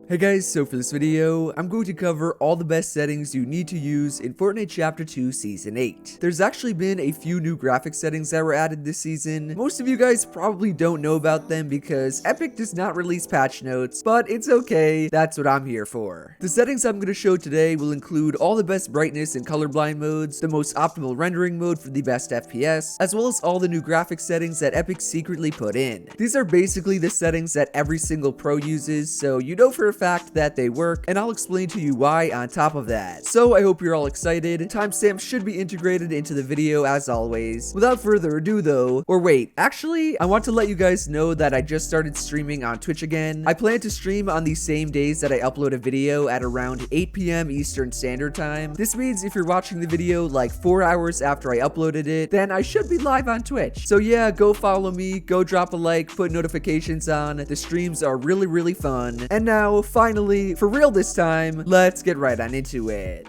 Hey guys, so for this video, I'm going to cover all the best settings you need to use in Fortnite Chapter 2 Season 8. There's actually been a few new graphic settings that were added this season. Most of you guys probably don't know about them because Epic does not release patch notes, but it's okay, that's what I'm here for. The settings I'm going to show today will include all the best brightness and colorblind modes, the most optimal rendering mode for the best FPS, as well as all the new graphic settings that Epic secretly put in. These are basically the settings that every single pro uses, so you know for a fact that they work, and I'll explain to you why on top of that. So I hope you're all excited. Timestamps should be integrated into the video as always. Without further ado though, or wait, actually, I want to let you guys know that I just started streaming on Twitch again. I plan to stream on the same days that I upload a video at around 8 p.m. Eastern Standard Time. This means if you're watching the video like 4 hours after I uploaded it, then I should be live on Twitch. So yeah, go follow me, go drop a like, put notifications on. The streams are really fun. And now, finally, for real this time, let's get right on into it.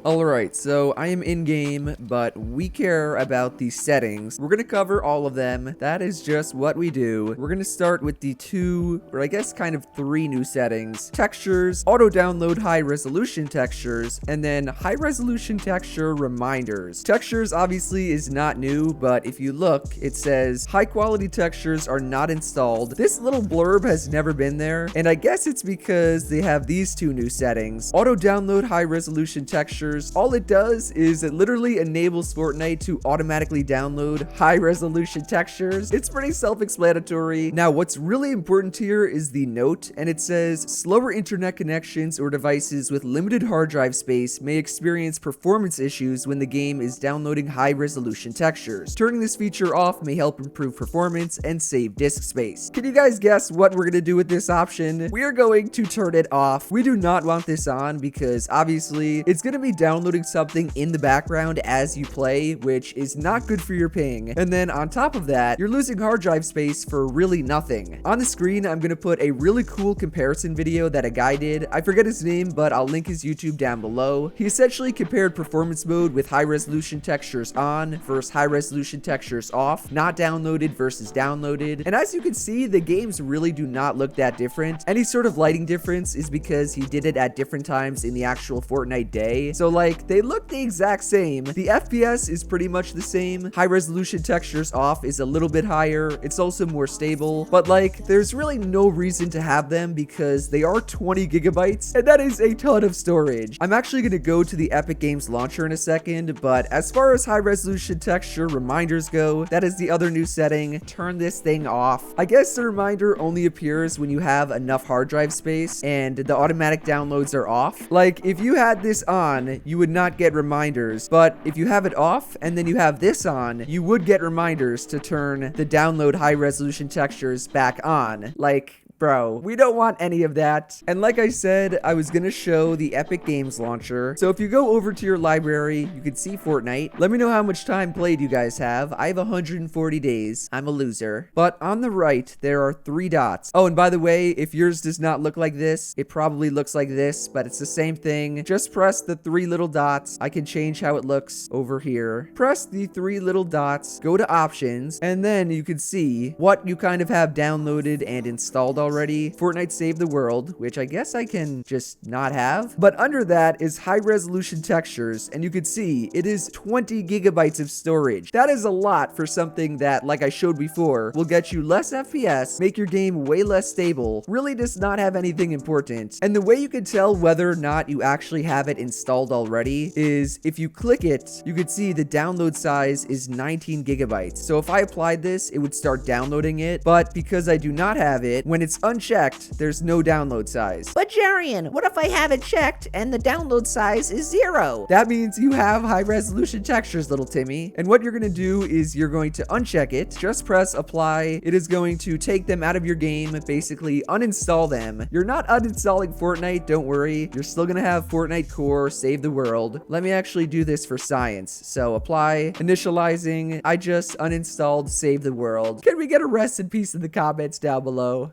Alright, so I am in game, but we care about the settings. We're gonna cover all of them. That is just what we do. We're gonna start with the two, or I guess kind of three new settings. Textures, auto download high resolution textures, and then high resolution texture reminders. Textures obviously is not new, but if you look, it says high quality textures are not installed. This little blurb has never been there, and I guess it's because they have these two new settings. Auto download high resolution textures. All it does is it literally enables Fortnite to automatically download high resolution textures. It's pretty self-explanatory. Now, what's really important here is the note, and it says slower internet connections or devices with limited hard drive space may experience performance issues when the game is downloading high resolution textures. Turning this feature off may help improve performance and save disk space. Can you guys guess what we're gonna do with this option? We are going to turn it off. We do not want this on because obviously it's gonna be downloading something in the background as you play, which is not good for your ping. And then on top of that, you're losing hard drive space for really nothing. On the screen, I'm gonna put a really cool comparison video that a guy did. I forget his name, but I'll link his YouTube down below. He essentially compared performance mode with high resolution textures on versus high resolution textures off, not downloaded versus downloaded. And as you can see, the games really do not look that different. Any sort of lighting difference is because he did it at different times in the actual Fortnite day. So like, they look the exact same. The FPS is pretty much the same. High resolution textures off is a little bit higher. It's also more stable, but like, there's really no reason to have them because they are 20 gigabytes, and that is a ton of storage. I'm actually gonna go to the Epic Games launcher in a second, but as far as high resolution texture reminders go, that is the other new setting. Turn this thing off. I guess the reminder only appears when you have enough hard drive space and the automatic downloads are off. Like, if you had this on, you would not get reminders, but if you have it off and then you have this on, you would get reminders to turn the download high resolution textures back on. Like, bro, we don't want any of that. And like I said, I was gonna show the Epic Games launcher. So if you go over to your library, you can see Fortnite. Let me know how much time played you guys have. I have 140 days. I'm a loser. But on the right, there are 3 dots. Oh, and by the way, if yours does not look like this, it probably looks like this, but it's the same thing. Just press the 3 little dots. I can change how it looks over here. Press the 3 little dots, go to options, and then you can see what you kind of have downloaded and installed already. Fortnite Save the World, which I guess I can just not have. But under that is high resolution textures, and you can see it is 20 gigabytes of storage. That is a lot for something that, like I showed before, will get you less FPS, make your game way less stable, really does not have anything important. And the way you can tell whether or not you actually have it installed already is if you click it, you can see the download size is 19 gigabytes. So if I applied this, it would start downloading it, but because I do not have it, when it's unchecked, there's no download size. But Jerian, what if I have it checked and the download size is 0? That means you have high resolution textures, little Timmy. And what you're gonna do is you're going to uncheck it, just press apply. It is going to take them out of your game, basically uninstall them. You're not uninstalling Fortnite, don't worry. You're still gonna have Fortnite Core, Save the World. Let me actually do this for science. So apply, initializing. I just uninstalled Save the World. Can we get a rest in peace in the comments down below?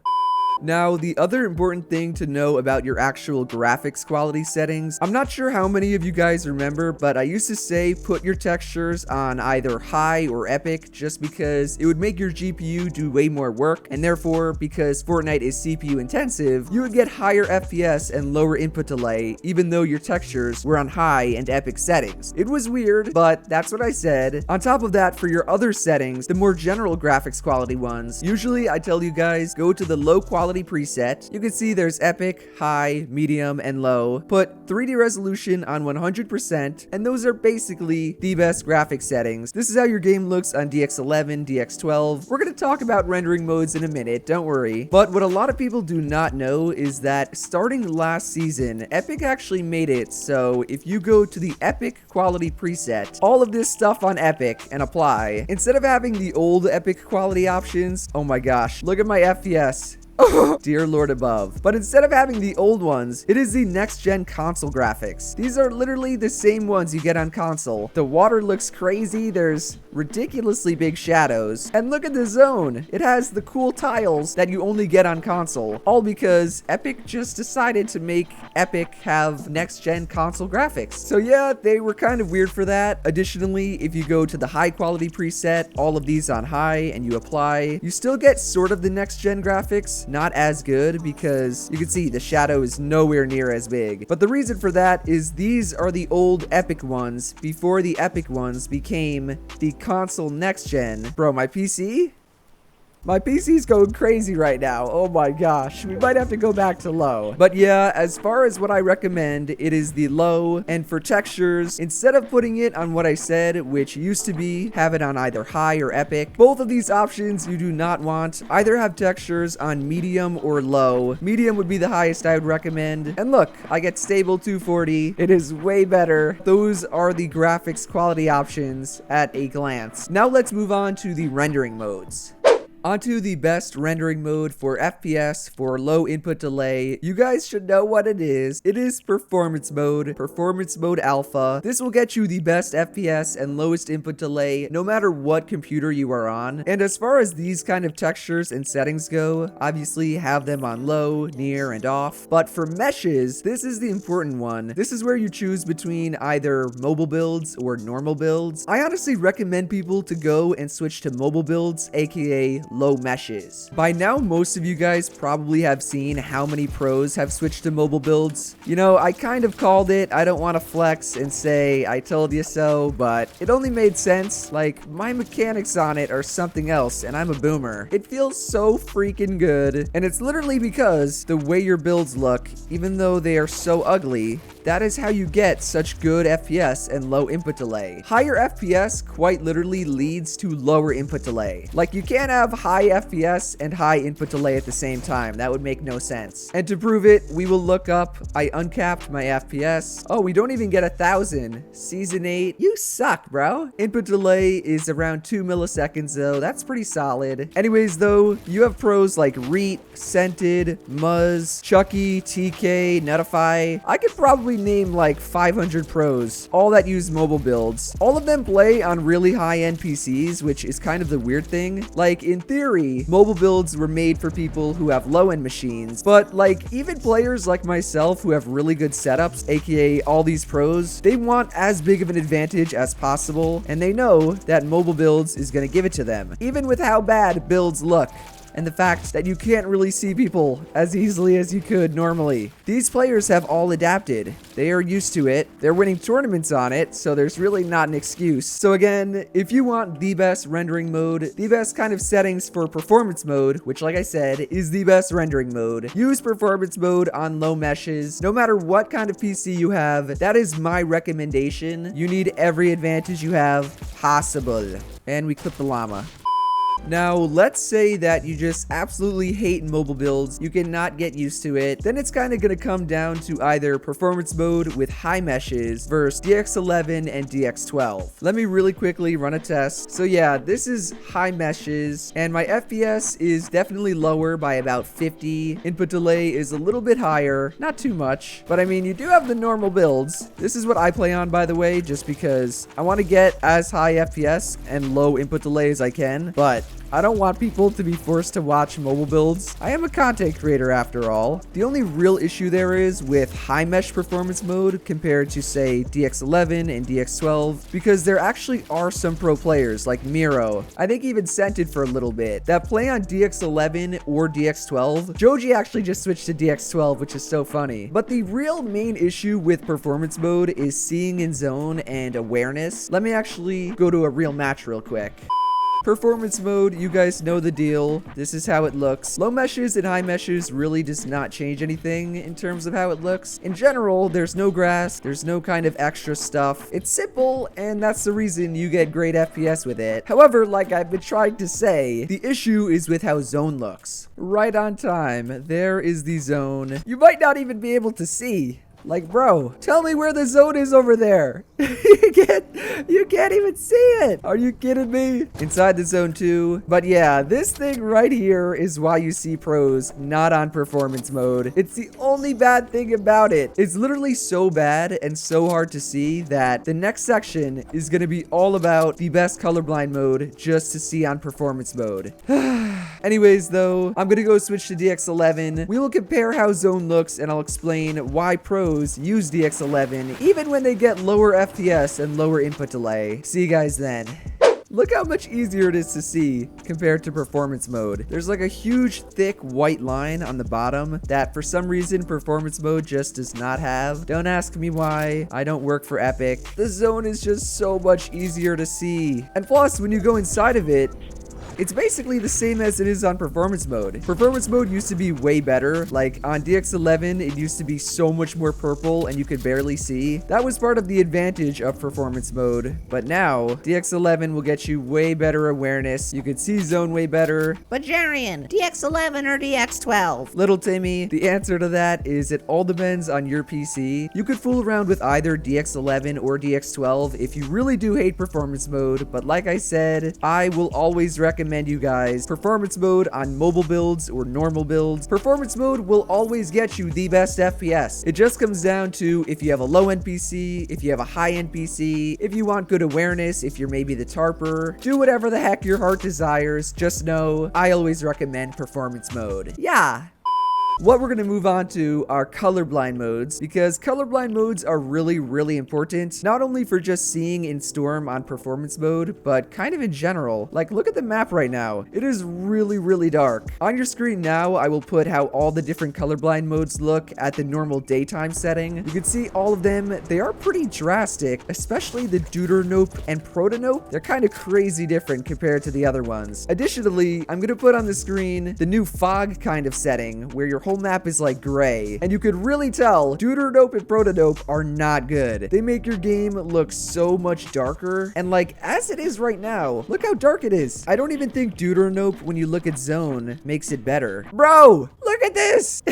Now, the other important thing to know about your actual graphics quality settings, I'm not sure how many of you guys remember, but I used to say put your textures on either high or epic just because it would make your GPU do way more work, and therefore, because Fortnite is CPU intensive, you would get higher FPS and lower input delay, even though your textures were on high and epic settings. It was weird, but that's what I said. On top of that, for your other settings, the more general graphics quality ones, usually I tell you guys, go to the low quality preset. You can see there's epic, high, medium, and low. Put 3D resolution on 100%, and those are basically the best graphics settings. This is how your game looks on DX11, DX12. We're gonna talk about rendering modes in a minute, don't worry. But what a lot of people do not know is that starting last season, Epic actually made it so if you go to the Epic quality preset, all of this stuff on Epic and apply, instead of having the old Epic quality options, oh my gosh, look at my FPS. Dear Lord above. But instead of having the old ones, it is the next-gen console graphics. These are literally the same ones you get on console. The water looks crazy, there's ridiculously big shadows, and look at the zone. It has the cool tiles that you only get on console, all because Epic just decided to make Epic have next-gen console graphics. So yeah, they were kind of weird for that. Additionally, if you go to the high-quality preset, all of these on high, and you apply, you still get sort of the next-gen graphics. Not as good because you can see the shadow is nowhere near as big. But the reason for that is these are the old Epic ones before the Epic ones became the console next gen. Bro, my PC? My PC's going crazy right now. Oh my gosh. We might have to go back to low. But yeah, as far as what I recommend, it is the low. And for textures, instead of putting it on what I said, which used to be, have it on either high or epic, both of these options you do not want. Either have textures on medium or low. Medium would be the highest I would recommend. And look, I get stable 240. It is way better. Those are the graphics quality options at a glance. Now let's move on to the rendering modes. Onto the best rendering mode for FPS for low input delay. You guys should know what it is. It is performance mode alpha. This will get you the best FPS and lowest input delay no matter what computer you are on. And as far as these kind of textures and settings go, obviously have them on low, near, and off. But for meshes, this is the important one. This is where you choose between either mobile builds or normal builds. I honestly recommend people to go and switch to mobile builds, aka low meshes. By now, most of you guys probably have seen how many pros have switched to mobile builds. You know, I kind of called it. I don't want to flex and say I told you so, but it only made sense. Like, my mechanics on it are something else, and I'm a boomer. It feels so freaking good, and it's literally because the way your builds look, even though they are so ugly, that is how you get such good FPS and low input delay. Higher FPS quite literally leads to lower input delay. Like, you can't have high FPS and high input delay at the same time. That would make no sense. And to prove it, we will look up. I uncapped my FPS. Oh, we don't even get 1,000. Season 8. You suck, bro. Input delay is around 2 milliseconds, though. That's pretty solid. Anyways, though, you have pros like Reet, Scented, Muzz, Chucky, TK, Nutify. I could probably name like 500 pros, all that use mobile builds. All of them play on really high-end PCs, which is kind of the weird thing. Like, in theory, mobile builds were made for people who have low-end machines, but like, even players like myself who have really good setups, aka all these pros, they want as big of an advantage as possible, and they know that mobile builds is going to give it to them, even with how bad builds look. And the fact that you can't really see people as easily as you could normally. These players have all adapted. They are used to it. They're winning tournaments on it, so there's really not an excuse. So again, if you want the best rendering mode, the best kind of settings for performance mode, which like I said, is the best rendering mode, use performance mode on low meshes. No matter what kind of PC you have, that is my recommendation. You need every advantage you have possible. And we clip the llama. Now, let's say that you just absolutely hate mobile builds, you cannot get used to it, then it's kind of going to come down to either performance mode with high meshes versus DX11 and DX12. Let me really quickly run a test. So yeah, this is high meshes, and my FPS is definitely lower by about 50. Input delay is a little bit higher, not too much, but I mean, you do have the normal builds. This is what I play on, by the way, just because I want to get as high FPS and low input delay as I can, but I don't want people to be forced to watch mobile builds. I am a content creator after all. The only real issue there is with high mesh performance mode compared to say DX11 and DX12, because there actually are some pro players like Miro, I think even Scented for a little bit, that play on DX11 or DX12. Joji actually just switched to DX12, which is so funny. But the real main issue with performance mode is seeing in zone and awareness. Let me actually go to a real match real quick. Performance mode, you guys know the deal. This is how it looks. Low meshes and high meshes really does not change anything in terms of how it looks. In general, there's no grass, there's no kind of extra stuff. It's simple, and that's the reason you get great FPS with it. However, like I've been trying to say, the issue is with how zone looks. Right on time, there is the zone. You might not even be able to see. Like, bro, tell me where the zone is over there. You can't even see it. Are you kidding me? Inside the zone too. But yeah, this thing right here is why you see pros not on performance mode. It's the only bad thing about it. It's literally so bad and so hard to see that the next section is going to be all about the best colorblind mode just to see on performance mode. Anyways, though, I'm going to go switch to DX11. We will compare how zone looks and I'll explain why pros use DX11 even when they get lower FPS and lower input delay. See you guys then. Look how much easier it is to see compared to performance mode. There's like a huge thick white line on the bottom that for some reason performance mode just does not have. Don't ask me why. I don't work for Epic. The zone is just so much easier to see. And plus, when you go inside of it, it's basically the same as it is on performance mode. Performance mode used to be way better. Like on DX11, it used to be so much more purple and you could barely see. That was part of the advantage of performance mode. But now, DX11 will get you way better awareness. You could see zone way better. But Jerian, DX11 or DX12? Little Timmy, the answer to that is it all depends on your PC. You could fool around with either DX11 or DX12 if you really do hate performance mode. But like I said, I will always recommend you guys performance mode on mobile builds or normal builds. Performance mode will always get you the best FPS. It just comes down to if you have a low end PC, if you have a high end PC, if you want good awareness, if you're maybe the tarper. Do whatever the heck your heart desires. Just know I always recommend performance mode. Yeah. What we're going to move on to are colorblind modes, because colorblind modes are really, really important, not only for just seeing in Storm on performance mode, but kind of in general. Like, look at the map right now. It is really, really dark. On your screen now, I will put how all the different colorblind modes look at the normal daytime setting. You can see all of them. They are pretty drastic, especially the Deuternope and Protanope. They're kind of crazy different compared to the other ones. Additionally, I'm going to put on the screen the new fog kind of setting, where your whole map is like gray, and you could really tell Deuternope and Protanope are not good. They make your game look so much darker, and like as it is right now, look how dark it is. I don't even think Deuternope, when you look at zone, makes it better. Bro, look at this.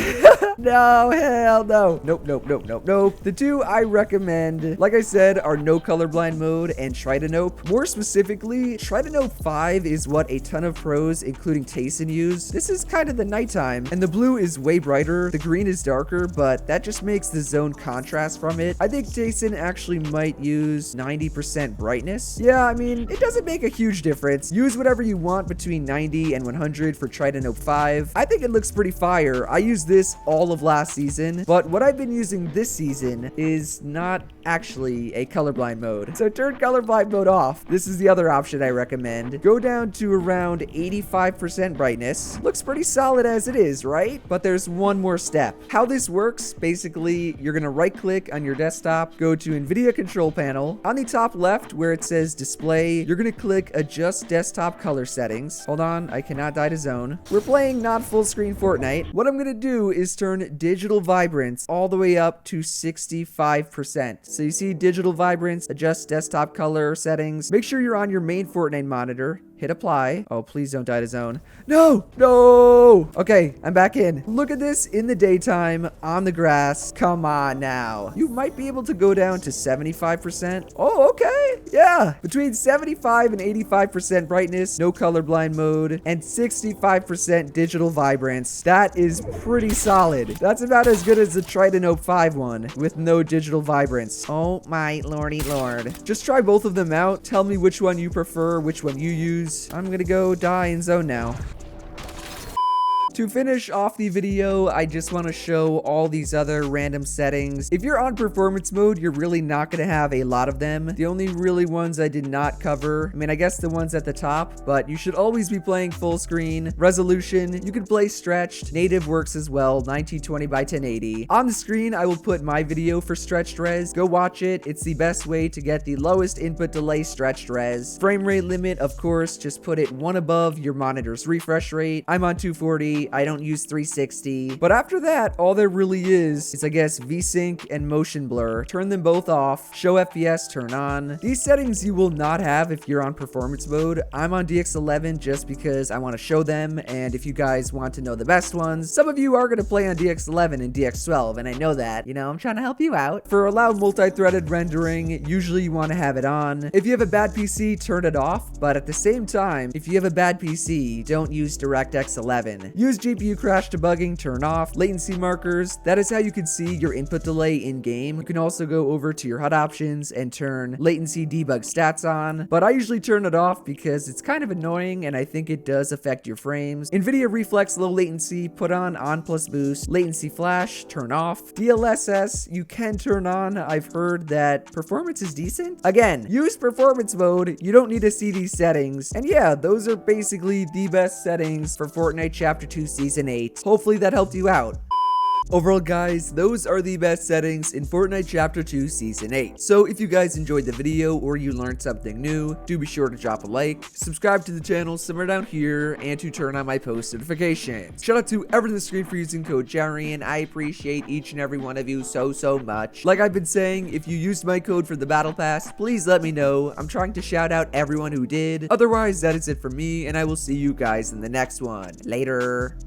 No, hell no. Nope, nope, nope, nope, nope. The two I recommend, like I said, are no colorblind mode and Tritanope. More specifically, Tritanope 5 is what a ton of pros, including Tayson, use. This is kind of the nighttime, and the blue is way brighter. The green is darker, but that just makes the zone contrast from it. I think Tayson actually might use 90% brightness. Yeah, I mean, it doesn't make a huge difference. Use whatever you want between 90 and 100 for Tritanope 5. I think it looks pretty fire. I used this all of last season, but what I've been using this season is not actually a colorblind mode. So turn colorblind mode off. This is the other option I recommend. Go down to around 85% brightness. Looks pretty solid as it is, right? But there's one more step. How this works, basically, you're gonna right click on your desktop, go to NVIDIA control panel. On the top left where it says display, you're gonna click adjust desktop color settings. Hold on, I cannot die to zone. We're playing not full screen Fortnite. What I'm gonna do is turn digital vibrance all the way up to 65%. So you see digital vibrance, adjust desktop color settings. Make sure you're on your main Fortnite monitor. Hit apply. Oh, please don't die to zone. No, no. Okay, I'm back in. Look at this in the daytime on the grass. Come on now. You might be able to go down to 75%. Oh, okay. Yeah. Between 75 and 85% brightness, no colorblind mode, and 65% digital vibrance. That is pretty solid. That's about as good as the Tritanope 5 one with no digital vibrance. Oh my lordy lord. Just try both of them out. Tell me which one you prefer, which one you use. issues. I'm gonna go die in zone now. To finish off the video, I just want to show all these other random settings. If you're on performance mode, you're really not going to have a lot of them. The only really ones I did not cover, I mean, I guess the ones at the top, but you should always be playing full screen. Resolution, you can play stretched. Native works as well, 1920 by 1080. On the screen, I will put my video for stretched res. Go watch it. It's the best way to get the lowest input delay stretched res. Frame rate limit, of course, just put it one above your monitor's refresh rate. I'm on 240. I don't use 360. But after that, all there really is I guess VSync and motion blur. Turn them both off. Show FPS, turn on. These settings you will not have if you're on performance mode. I'm on DX11 just because I want to show them, and if you guys want to know the best ones, some of you are going to play on DX11 and DX12, and I know that. You know, I'm trying to help you out. For allowed multi-threaded rendering, usually you want to have it on. If you have a bad PC, turn it off, but at the same time, if you have a bad PC, don't use DirectX 11. Use GPU crash debugging, turn off. Latency markers, that is how you can see your input delay in game. You can also go over to your HUD options and turn latency debug stats on, but I usually turn it off because it's kind of annoying and I think it does affect your frames. NVIDIA Reflex low latency, put on plus boost. Latency flash, turn off. DLSS, you can turn on. I've heard that performance is decent. Again, use performance mode. You don't need to see these settings. And yeah, those are basically the best settings for Fortnite Chapter 2 Season 8. Hopefully that helped you out. Overall, guys, those are the best settings in Fortnite Chapter 2 Season 8. So if you guys enjoyed the video or you learned something new, do be sure to drop a like, subscribe to the channel somewhere down here, and to turn on my post notifications. Shout out to everyone on the screen for using code JERIAN. I appreciate each and every one of you so much. Like I've been saying, if you used my code for the Battle Pass, please let me know. I'm trying to shout out everyone who did. Otherwise, that is it for me, and I will see you guys in the next one. Later.